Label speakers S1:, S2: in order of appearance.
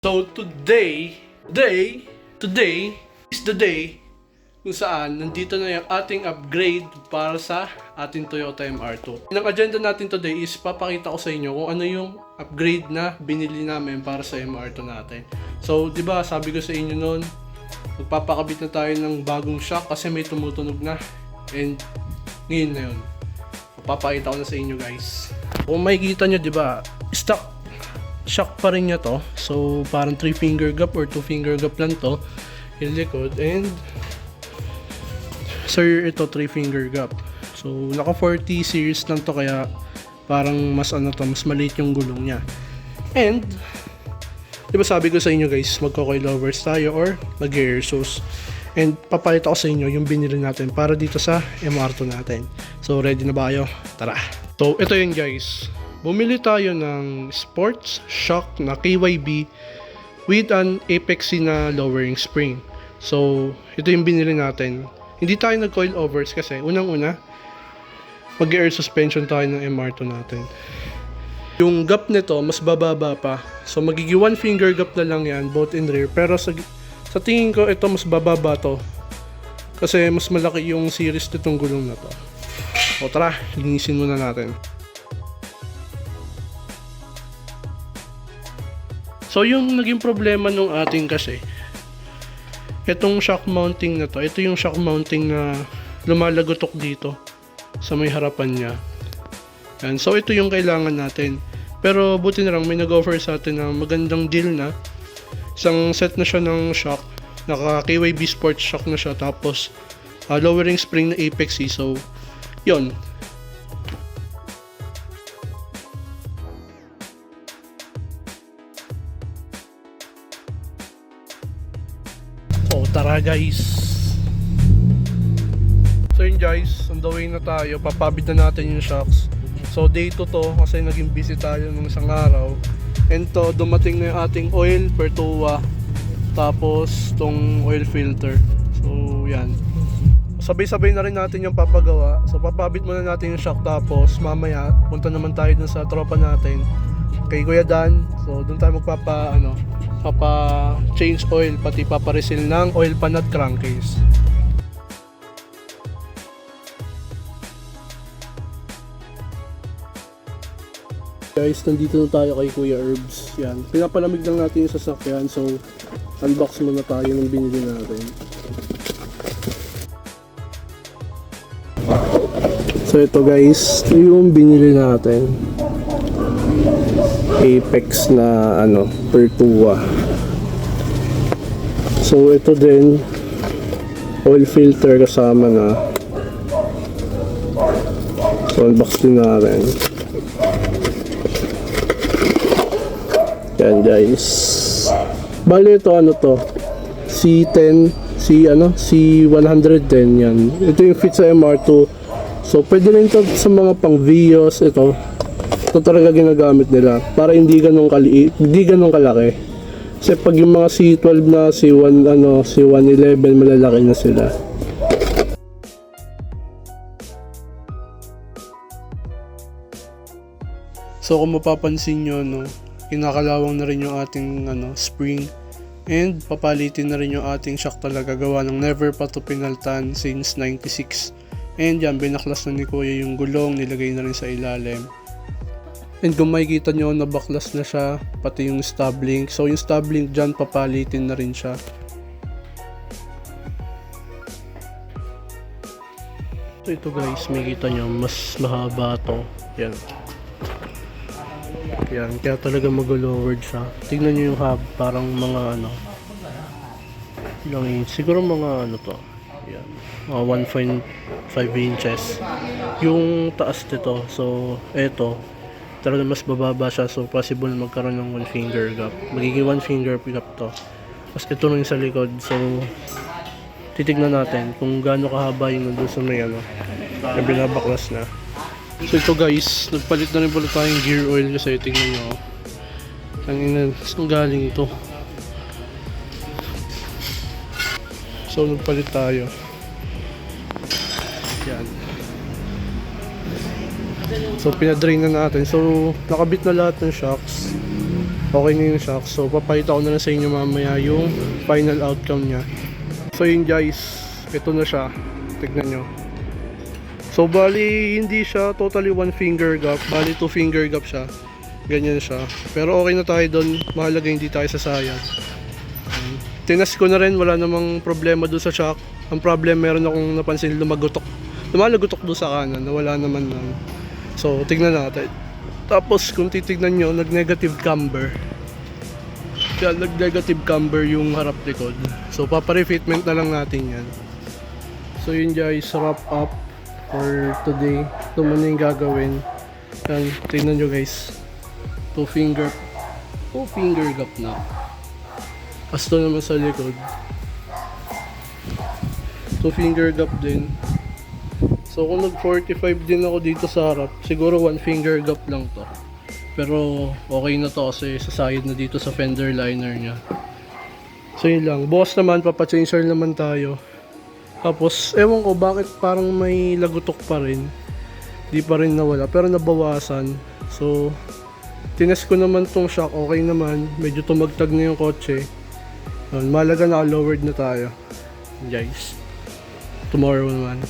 S1: So today is the day kung saan nandito na yung ating upgrade para sa ating Toyota MR2. Ang agenda natin today is papakita ko sa inyo kung ano yung upgrade na binili namin para sa MR2 natin. So, di ba sabi ko sa inyo noon, magpapakabit na tayo ng bagong shock kasi may tumutunog na. And ngayon na yun. Papakita ko na sa inyo guys. Kung makikita nyo, di ba, stock shock pa rin niya to. So, parang 3 finger gap or 2 finger gap lang to yung likod. And sir, ito 3 finger gap. So, naka 40 series lang to kaya parang mas mas maliit yung gulong niya. And di ba sabi ko sa inyo guys, magko-coilovers tayo or mag-air sauce. And papakita ko sa inyo yung binili natin para dito sa MR2 natin. So, ready na ba kayo? Tara! So, ito yun guys. Bumili tayo ng sports shock na KYB with an Apexy na lowering spring. So, ito yung binili natin. Hindi tayo nag-coil overs kasi unang-una, mag-air suspension tayo ng MR2 natin. Yung gap nito, mas bababa pa. So, magiging 1 finger gap na lang yan, both in rear. Pero sa tingin ko, ito mas bababa to. Kasi mas malaki yung series nitong gulong na to. O tara, linisin muna natin. So yung naging problema nung ating kasi, itong shock mounting na to, ito yung shock mounting na lumalagotok dito sa may harapan niya. Yan. So ito yung kailangan natin. Pero buti na lang may nag-offer sa atin na magandang deal na. Isang set na siya ng shock. Naka KYB Sports shock na siya. Tapos lowering spring na Apexy. So yun. So tara guys. So yun guys, on the way na tayo. Papabit na natin yung shocks. So day 2 to kasi naging busy tayo nung isang araw. And to, dumating na yung ating oil Pertua. Tapos tong oil filter. So yan. Sabay-sabay na rin natin yung papagawa. So papabit muna natin yung shock. Tapos mamaya punta naman tayo dun sa tropa natin kay Kuya Dan. So dun tayo papa change oil, pati paparesil ng oil pan at crankcase. Guys, nandito na tayo kay Kuya Herbs. Yan, pinapalamig lang natin yung sasakyan. So unbox muna tayo ng binili natin. So ito guys, ito yung binili natin. Apex na Pertua. So ito din oil filter kasama na. So unbox din natin. Yan guys. Bali ito to? C10, C110 yan. Ito yung fit sa MR2. So pwede rin ito sa mga pang Vios ito. Ito talaga ginagamit nila para hindi ganun kalaki. Kasi pag yung mga C12 na C111 malalaki na sila. So kung mapapansin nyo, kinakalawang na rin yung ating spring. And papalitin na rin yung ating shock talaga, gawa ng never pa to pinaltan since 96. And yan, binaklas na ni Kuya yung gulong, nilagay na rin sa ilalim. And kung makikita nyo, nabaklas na siya, pati yung stub link. So yung stub link dyan, papalitin na rin siya. So ito guys, makikita nyo, mas mahaba to. Yan. Yan, kaya talaga mag-lowered siya. Tignan nyo yung hub, parang mga siguro mga to. Yan, mga 1.5 inches. Yung taas nito, so eto, talaga mas bababa siya, so possible magkaroon ng 1 finger gap. Magiging 1 finger gap to. Tapos ito rin sa likod, so titignan natin kung gaano kahaba yung nandun sa may na binabaklas na. So ito guys, nagpalit na rin pala tayong gear oil kasi tingnan nyo. Saan galing ito? So nagpalit tayo. Yan. So pinadrain na natin. So nakabit na lahat ng shocks. Okay na yung shock. So papakita ko na lang sa inyo mamaya yung final outcome niya. So yun guys, ito na siya. Tignan nyo. So bali hindi siya totally one finger gap, bali two finger gap siya. Ganyan siya. Pero okay na tayo doon. Mahalaga hindi tayo sasayad. Tinas ko na rin, wala namang problema doon sa shock. Ang problem, meron akong napansin lumalagutok doon sa kanan, na wala naman lang. So tignan natin. Tapos kung titignan nyo, nag-negative camber. Kaya nag-negative camber yung harap likod. So papa-refitment na lang natin yan. So yun guys, wrap up for today. Ito muna yung gagawin. Yan, tignan nyo guys. Two finger gap na. As to naman sa likod. Two finger gap din. So kung nag 45 din ako dito sa harap, siguro one finger gap lang to. Pero okay na to kasi sasayad na dito sa fender liner nya. So yun lang. Bukas naman, papachanger naman tayo. Tapos, ewan ko bakit parang may lagutok pa rin. Di pa rin nawala, pero nabawasan. So, tinest ko naman tong shock, okay naman. Medyo tumagtag na yung kotse. Mahalaga na lowered na tayo. Guys, tomorrow naman.